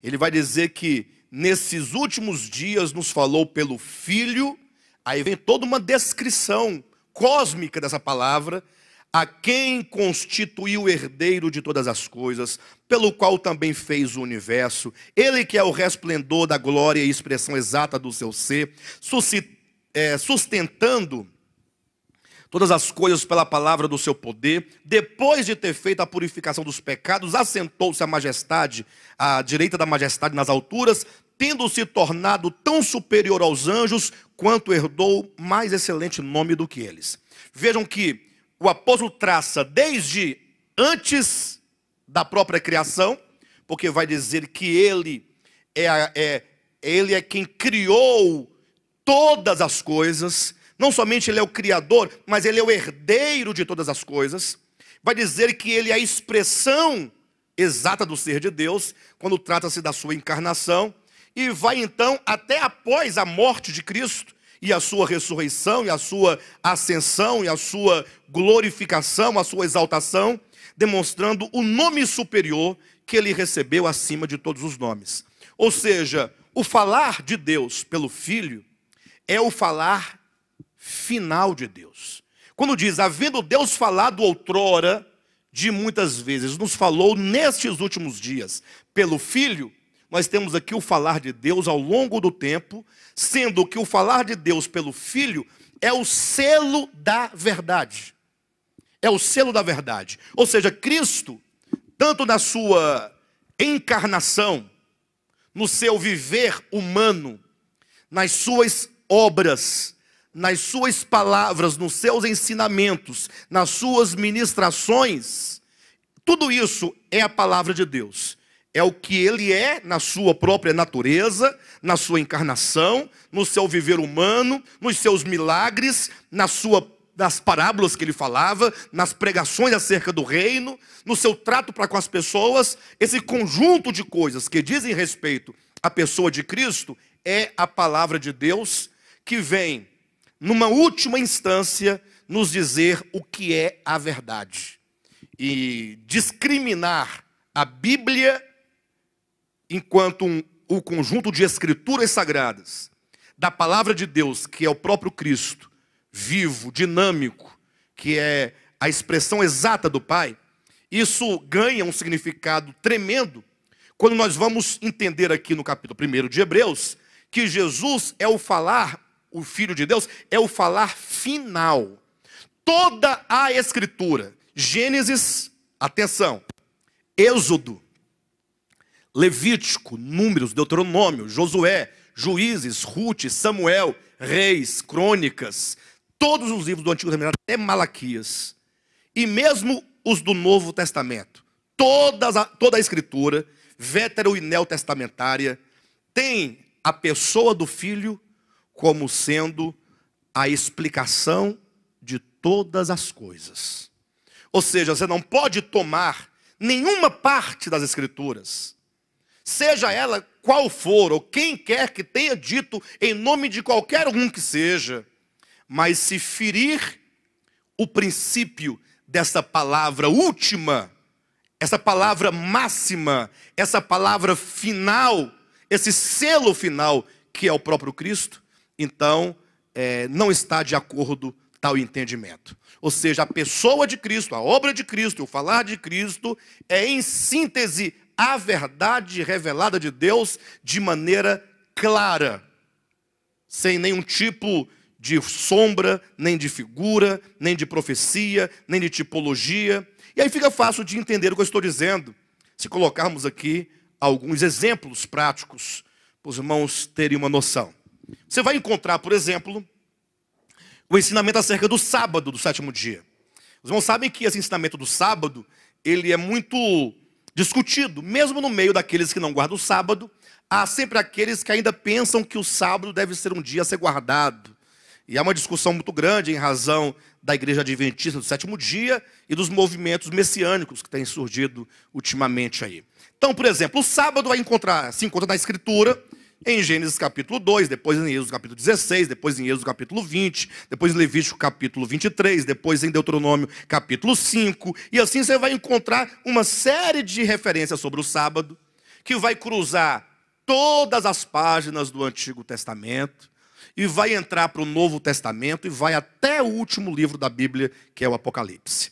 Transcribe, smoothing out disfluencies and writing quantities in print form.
ele vai dizer que nesses últimos dias nos falou pelo Filho. Aí vem toda uma descrição cósmica dessa palavra, a quem constituiu o herdeiro de todas as coisas, pelo qual também fez o universo, ele que é o resplendor da glória e expressão exata do seu ser, sustentando todas as coisas pela palavra do seu poder, depois de ter feito a purificação dos pecados, assentou-se a majestade, à direita da majestade nas alturas, tendo se tornado tão superior aos anjos, quanto herdou mais excelente nome do que eles. Vejam que o apóstolo traça desde antes da própria criação, porque vai dizer que ele é quem criou todas as coisas. Não somente ele é o criador, mas ele é o herdeiro de todas as coisas. Vai dizer que ele é a expressão exata do ser de Deus, quando trata-se da sua encarnação. E vai então até após a morte de Cristo, e a sua ressurreição, e a sua ascensão, e a sua glorificação, a sua exaltação, demonstrando o nome superior que ele recebeu acima de todos os nomes. Ou seja, o falar de Deus pelo Filho é o falar final de Deus. Quando diz, havendo Deus falado outrora, de muitas vezes, nos falou nestes últimos dias pelo Filho, nós temos aqui o falar de Deus ao longo do tempo, sendo que o falar de Deus pelo Filho é o selo da verdade. É o selo da verdade. Ou seja, Cristo, tanto na sua encarnação, no seu viver humano, nas suas obras, nas suas palavras, nos seus ensinamentos, nas suas ministrações, tudo isso é a palavra de Deus. É o que ele é na sua própria natureza, na sua encarnação, no seu viver humano, nos seus milagres, nas parábolas que ele falava, nas pregações acerca do reino, no seu trato para com as pessoas. Esse conjunto de coisas que dizem respeito à pessoa de Cristo é a palavra de Deus, que vem, numa última instância, nos dizer o que é a verdade. E discriminar a Bíblia enquanto o conjunto de escrituras sagradas, da palavra de Deus, que é o próprio Cristo, vivo, dinâmico, que é a expressão exata do Pai, isso ganha um significado tremendo, quando nós vamos entender aqui no capítulo 1 de Hebreus, que Jesus é o falar, o Filho de Deus, é o falar final. Toda a Escritura, Gênesis, atenção, Êxodo, Levítico, Números, Deuteronômio, Josué, Juízes, Rute, Samuel, Reis, Crônicas, todos os livros do Antigo Testamento, até Malaquias, e mesmo os do Novo Testamento, toda a Escritura, vétero e neotestamentária, tem a pessoa do Filho como sendo a explicação de todas as coisas. Ou seja, você não pode tomar nenhuma parte das Escrituras, seja ela qual for, ou quem quer que tenha dito em nome de qualquer um que seja, mas se ferir o princípio dessa palavra última, essa palavra máxima, essa palavra final, esse selo final que é o próprio Cristo, então não está de acordo tal entendimento. Ou seja, a pessoa de Cristo, a obra de Cristo, o falar de Cristo é em síntese a verdade revelada de Deus de maneira clara, sem nenhum tipo de sombra, nem de figura, nem de profecia, nem de tipologia. E aí fica fácil de entender o que eu estou dizendo, se colocarmos aqui alguns exemplos práticos, para os irmãos terem uma noção. Você vai encontrar, por exemplo, o ensinamento acerca do sábado, do sétimo dia. Os irmãos sabem que esse ensinamento do sábado, ele é muito discutido, mesmo no meio daqueles que não guardam o sábado, há sempre aqueles que ainda pensam que o sábado deve ser um dia a ser guardado. E há uma discussão muito grande em razão da Igreja Adventista do sétimo dia e dos movimentos messiânicos que têm surgido ultimamente aí. Então, por exemplo, o sábado se encontra na Escritura, em Gênesis capítulo 2, depois em Êxodo capítulo 16, depois em Êxodo capítulo 20, depois em Levítico capítulo 23, depois em Deuteronômio capítulo 5, e assim você vai encontrar uma série de referências sobre o sábado, que vai cruzar todas as páginas do Antigo Testamento e vai entrar para o Novo Testamento e vai até o último livro da Bíblia, que é o Apocalipse.